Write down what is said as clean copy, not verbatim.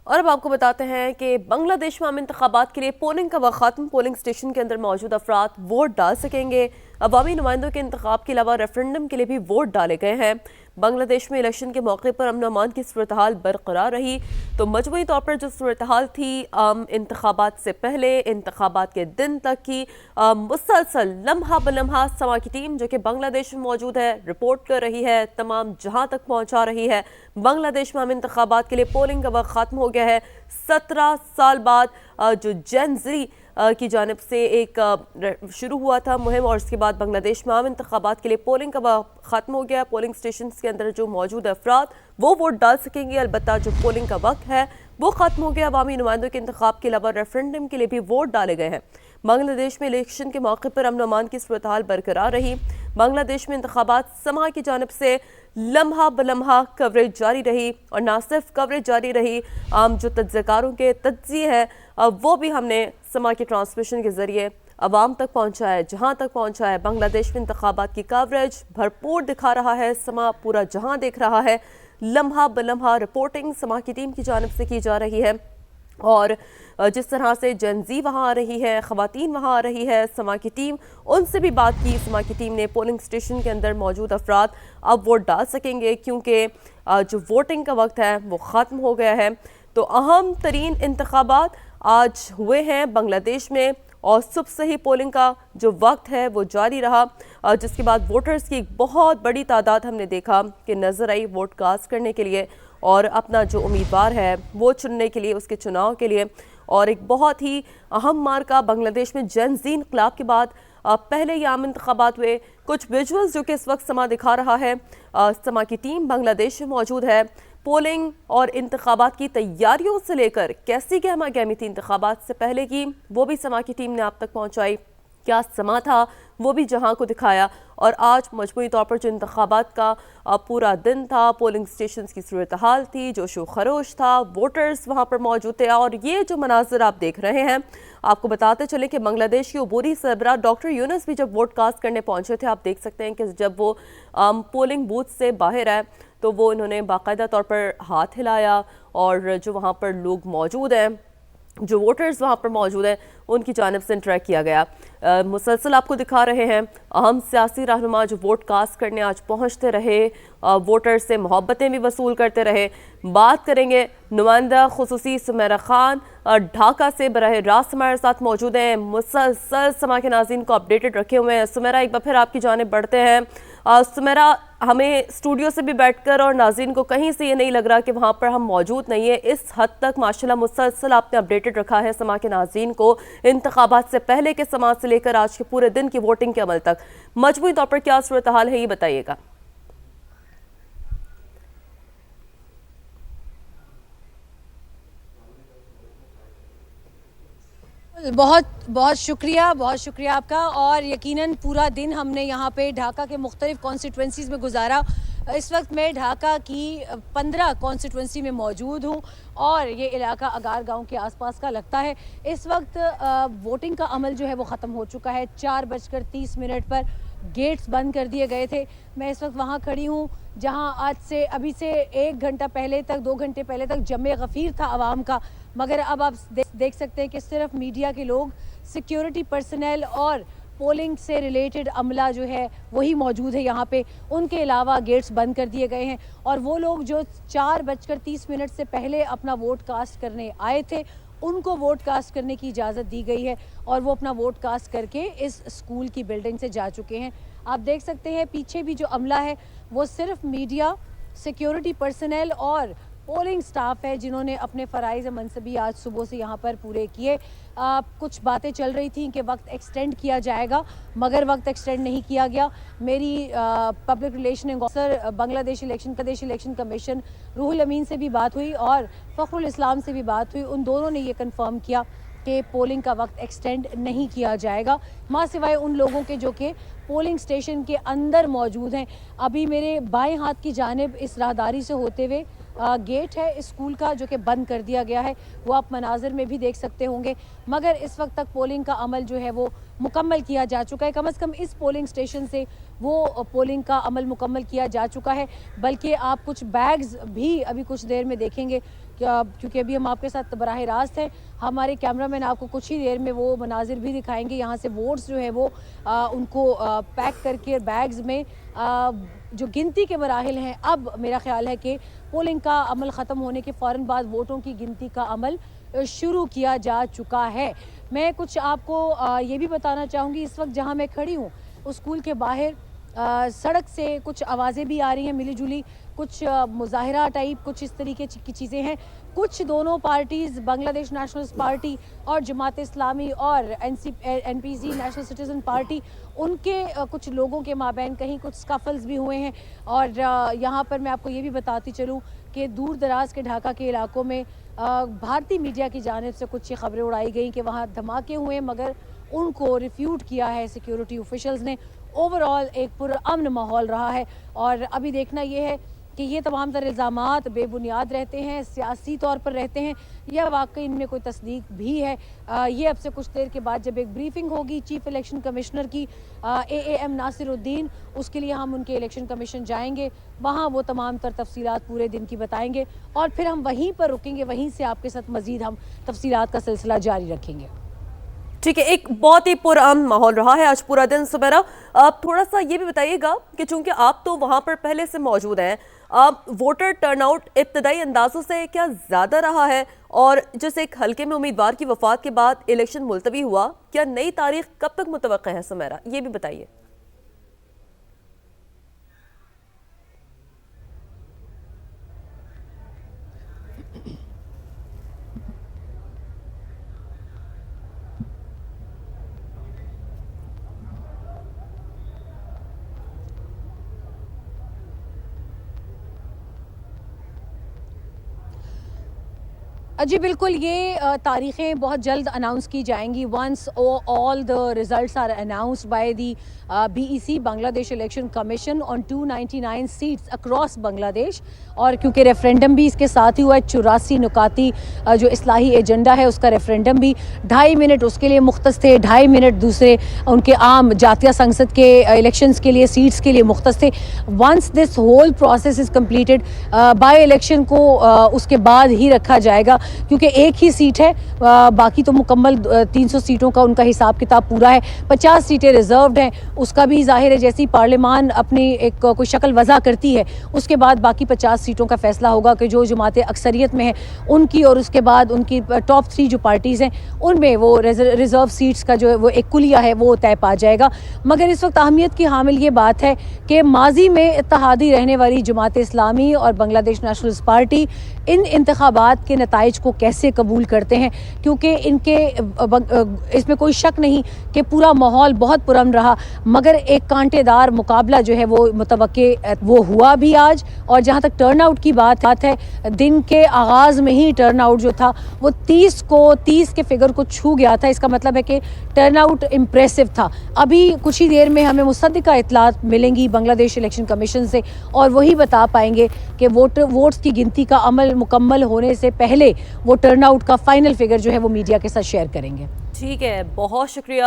और अब आपको बताते हैं कि बांग्लादेश में आम इंतखाबात के लिए पोलिंग का वक्त खत्म। पोलिंग स्टेशन के अंदर मौजूद अफराद वोट डाल सकेंगे। अवामी नुमाइंदों के इंतखाब के अलावा रेफरेंडम के लिए भी वोट डाले गए हैं। बांग्लादेश में इलेक्शन के मौके पर अमन अमान की सूरत हाल बरकरार रही। तो मजमूई तौर पर जो सूरत हाल थी इंतखाबात से पहले इंतखाबात के दिन तक की मुसलसल लम्हा बलम्हा समा की टीम जो कि बांग्लादेश में मौजूद है रिपोर्ट कर रही है, तमाम जहां तक पहुंचा रही है। बांग्लादेश में आम इंतखाबात के लिए पोलिंग का वक्त खत्म हो गया है। 17 साल बाद जो जेन ज़ी की जानिब से एक शुरू हुआ था मुहिम और उसके बाद बांग्लादेश में आम इंतखाबात के लिए पोलिंग का वक्त ख़त्म हो गया। पोलिंग स्टेशन के अंदर जो मौजूद अफराद वो वोट डाल सकेंगे, अलबत्ता जो पोलिंग का वक्त है वो ख़त्म हो गया। अवामी नुमाइंदों के इंतखाब के अलावा रेफरेंडम के लिए भी वोट डाले गए हैं। बांग्लादेश में इलेक्शन के मौके पर अमन अमान की सूरत हाल बरकरार रही। बांग्लादेश में इंतखाबात समा की जानिब से लम्हा बलम्हा कवरेज जारी रही और ना सिर्फ कवरेज जारी रही, जो तज्ज़ियाकारों के तज्ज़िये हैं वो भी हमने समा के ट्रांसमिशन के ज़रिए आवाम तक पहुँचा है, जहाँ तक पहुँचा है। बांग्लादेश में इंतखाबात की कवरेज भरपूर दिखा रहा है, समा पूरा जहाँ देख रहा है। लम्हा बलम्हा रिपोर्टिंग समा की टीम की जानिब से की जा रही है और जिस तरह से जनजी वहाँ आ रही है, ख़वातीन वहाँ आ रही है, समा की टीम उनसे भी बात की। समा की टीम ने पोलिंग स्टेशन के अंदर मौजूद अफराद अब वोट डाल सकेंगे क्योंकि जो वोटिंग का वक्त है वो ख़त्म हो गया है। तो अहम तरीन इंतखाबात आज हुए हैं बांग्लादेश में और सुबह से ही पोलिंग का जो वक्त है वो जारी रहा, जिसके बाद वोटर्स की एक बहुत बड़ी तादाद हमने देखा कि नज़र आई वोट कास्ट करने के लिए और अपना जो उम्मीदवार है वो चुनने के लिए, उसके चुनाव के लिए। और एक बहुत ही अहम मार्का बांग्लादेश में जेन ज़ी इनक़लाब के बाद पहले ही आम इंतखाबात हुए। कुछ विजुअल्स जो कि इस वक्त समा दिखा रहा है, समा की टीम बांग्लादेश में मौजूद है। पोलिंग और इंतखाबात की तैयारियों से लेकर कैसी गहमा गहमी थी इंतखाबात से पहले की, वो भी समा की टीम ने आप तक पहुँचाई। क्या समा था वो भी जहां को दिखाया। और आज मजमूई तौर पर जो इंतखाबात का पूरा दिन था, पोलिंग स्टेशन की सूरत हाल थी, जोशो खरोश था, वोटर्स वहां पर मौजूद थे। और ये जो मनाजिर आप देख रहे हैं, आपको बताते चले कि बांग्लादेश की अबूरी सरबराह डॉक्टर यूनुस भी जब वोट कास्ट करने पहुंचे थे, आप देख सकते हैं कि जब वो पोलिंग बूथ से बाहर आए तो वो इन्होंने बाकायदा तौर पर हाथ हिलाया और जो वहाँ पर लोग मौजूद हैं, जो वोटर्स वहाँ पर मौजूद हैं, उनकी जानिब से इंटरेक्ट किया गया। मुसलसल आपको दिखा रहे हैं अहम सियासी रहनुमा जो वोट कास्ट करने आज पहुँचते रहे, वोटर्स से मोहब्बतें भी वसूल करते रहे। बात करेंगे नुमाइंदा खुसूसी सुमेरा खान ढाका से बराह रास्त हमारे साथ मौजूद हैं, मुसलसल समा के नाज़रीन को अपडेटेड रखे हुए हैं। सुमेरा, एक बार फिर आपकी जानिब बढ़ते हैं। सुमेरा, हमें स्टूडियो से भी बैठकर और नाज़रीन को कहीं से ये नहीं लग रहा कि वहाँ पर हम मौजूद नहीं है। इस हद तक माशाल्लाह मुसलसल आपने अपडेटेड रखा है समा के नाज़रीन को, इंतखाबात से पहले के समा से लेकर आज के पूरे दिन की वोटिंग के अमल तक। मजमूई तौर पर क्या सूरत हाल है ये बताइएगा। बहुत बहुत शुक्रिया आपका। और यकीनन पूरा दिन हमने यहाँ पे ढाका के मुख्तलिफ कॉन्स्टिट्यूंसीज़ में गुजारा। इस वक्त मैं ढाका की 15 कॉन्स्टिट्यूंसी में मौजूद हूँ और ये इलाका अगार गांव के आसपास का लगता है। इस वक्त वोटिंग का अमल जो है वो ख़त्म हो चुका है। 4:30 पर गेट्स बंद कर दिए गए थे। मैं इस वक्त वहाँ खड़ी हूँ जहाँ आज से अभी से 1 घंटा पहले तक, 2 घंटे पहले तक जमे गफ़ीर था आवाम का, मगर अब आप देख सकते हैं कि सिर्फ मीडिया के लोग, सिक्योरिटी पर्सनल और पोलिंग से रिलेटेड अमला जो है वही मौजूद है यहाँ पे। उनके अलावा गेट्स बंद कर दिए गए हैं और वो लोग जो 4:30 से पहले अपना वोट कास्ट करने आए थे उनको वोट कास्ट करने की इजाज़त दी गई है और वो अपना वोट कास्ट करके इस स्कूल की बिल्डिंग से जा चुके हैं। आप देख सकते हैं पीछे भी जो अमला है वो सिर्फ मीडिया, सिक्योरिटी पर्सनल और पोलिंग स्टाफ है जिन्होंने अपने फ़राइज़ मनसबी आज सुबह से यहाँ पर पूरे किए। कुछ बातें चल रही थी कि वक्त एक्सटेंड किया जाएगा, मगर वक्त एक्सटेंड नहीं किया गया। मेरी public relation officer Bangladesh election commission Ruhul Amin से भी बात हुई और फ़खरुल इस्लाम से भी बात हुई। उन दोनों ने ये कंफर्म किया कि पोलिंग का वक्त एक्सटेंड नहीं किया जाएगा, माँ सिवाय उन लोगों के जो कि पोलिंग स्टेशन के अंदर मौजूद हैं। अभी मेरे बाएं हाथ की जानिब इस राहदारी से होते हुए गेट है इस स्कूल का जो कि बंद कर दिया गया है, वो आप मनाजिर में भी देख सकते होंगे। मगर इस वक्त तक पोलिंग का अमल जो है वो मुकम्मल किया जा चुका है। कम से कम इस पोलिंग स्टेशन से वो पोलिंग का अमल मुकम्मल किया जा चुका है। बल्कि आप कुछ बैग्स भी अभी कुछ देर में देखेंगे क्योंकि अभी हम आपके साथ बराह रास्त हैं। हमारे कैमरामैन आपको कुछ ही देर में वो मनाजिर भी दिखाएंगे। यहाँ से वोट्स जो है वो उनको पैक करके बैग्स में जो गिनती के मराहिल हैं, अब मेरा ख्याल है कि पोलिंग का अमल ख़त्म होने के फ़ौरन बाद वोटों की गिनती का अमल शुरू किया जा चुका है। मैं कुछ आपको ये भी बताना चाहूँगी, इस वक्त जहाँ मैं खड़ी हूँ उस स्कूल के बाहर सड़क से कुछ आवाज़ें भी आ रही हैं मिली जुली, कुछ मुजाहिरा टाइप कुछ इस तरीके की चीज़ें हैं। कुछ दोनों पार्टीज़, बांग्लादेश नेशनलिस्ट पार्टी और जमात इस्लामी और NPC नेशनल सिटीज़न पार्टी, उनके कुछ लोगों के माबैन कहीं कुछ स्कफल्स भी हुए हैं। और यहाँ पर मैं आपको ये भी बताती चलूँ कि दूर दराज के ढाका के इलाकों में भारतीय मीडिया की जानिब से कुछ ये खबरें उड़ाई गई कि वहाँ धमाके हुए, मगर उनको रिफ्यूट किया है सिक्योरिटी ऑफिशल्स ने। ओवरऑल एक पुरअमन माहौल रहा है और अभी देखना ये है कि ये तमाम तर इल्ज़ामात बेबुनियाद रहते हैं, सियासी तौर पर रहते हैं, या वाकई इनमें कोई तस्दीक भी है। ये अब से कुछ देर के बाद जब एक ब्रीफिंग होगी चीफ इलेक्शन कमिश्नर की AAM नासिरुद्दीन, उसके लिए हम उनके इलेक्शन कमीशन जाएंगे, वहाँ वो तमाम तर तफसीलात पूरे दिन की बताएंगे और फिर हम वहीं पर रुकेंगे, वहीं से आपके साथ मज़ीद हम तफसीलात का सिलसिला जारी रखेंगे। ठीक है, एक बहुत ही पुरअमन माहौल रहा है आज पूरा दिन। सुमेरा, आप थोड़ा सा ये भी बताइएगा कि चूंकि आप तो वहां पर पहले से मौजूद हैं, वोटर टर्नआउट इब्तदाई अंदाजों से क्या ज़्यादा रहा है? और जिस एक हल्के में उम्मीदवार की वफात के बाद इलेक्शन मुलतवी हुआ, क्या नई तारीख कब तक मुतवक्का है? सुमेरा, ये भी बताइए। जी बिल्कुल, ये तारीखें बहुत जल्द अनाउंस की जाएंगी once all the results are announced by the BEC Bangladesh election commission on 299 seats across Bangladesh. और क्योंकि रेफरेंडम भी इसके साथ ही हुआ है, 84 नुकाती जो इस्लाही एजेंडा है उसका रेफरेंडम भी 2.5 मिनट उसके लिए मुख्तस थे, 2.5 मिनट दूसरे उनके आम जातीय संसद के इलेक्शंस के लिए सीट्स के लिए मुख्तस थे। Once this whole process is completed, by election को उसके बाद ही रखा जाएगा, क्योंकि एक ही सीट है, बाकी तो मुकम्मल 300 सीटों का उनका हिसाब किताब पूरा है। 50 सीटें रिजर्व्ड हैं, उसका भी जाहिर है जैसी पार्लियामान अपनी एक कोई शक्ल वज़ा करती है उसके बाद बाकी 50 सीटों का फैसला होगा कि जो जमातें अक्सरियत में हैं उनकी, और उसके बाद उनकी टॉप 3 जो पार्टीज़ हैं उनमें वो रिजर्व सीट्स का जो है वो एक कुलिया है वो तय पा जाएगा। मगर इस वक्त अहमियत की हामिल ये बात है कि माजी में इत्तेहादी रहने वाली जमात इस्लामी और बांग्लादेश नेशनलिस्ट पार्टी इन इंतखाबात के नताइज को कैसे कबूल करते हैं, क्योंकि इनके इसमें कोई शक नहीं कि पूरा माहौल बहुत पुरअमन रहा, मगर एक कांटेदार मुकाबला जो है वो मुतवक्के वो हुआ भी आज। और जहाँ तक टर्न आउट की बात है, दिन के आगाज़ में ही टर्न आउट जो था वो 30 के फिगर को छू गया था। इसका मतलब है कि टर्न आउट इम्प्रेसिव था। अभी कुछ ही देर में हमें मुसद्दिका इत्तलात मिलेंगी बांग्लादेश इलेक्शन कमीशन से और वही बता पाएंगे कि वोट्स की गिनती का अमल मुकम्मल होने से पहले वो टर्न आउट का फाइनल फिगर जो है वो मीडिया के साथ शेयर करेंगे। ठीक है, बहुत शुक्रिया।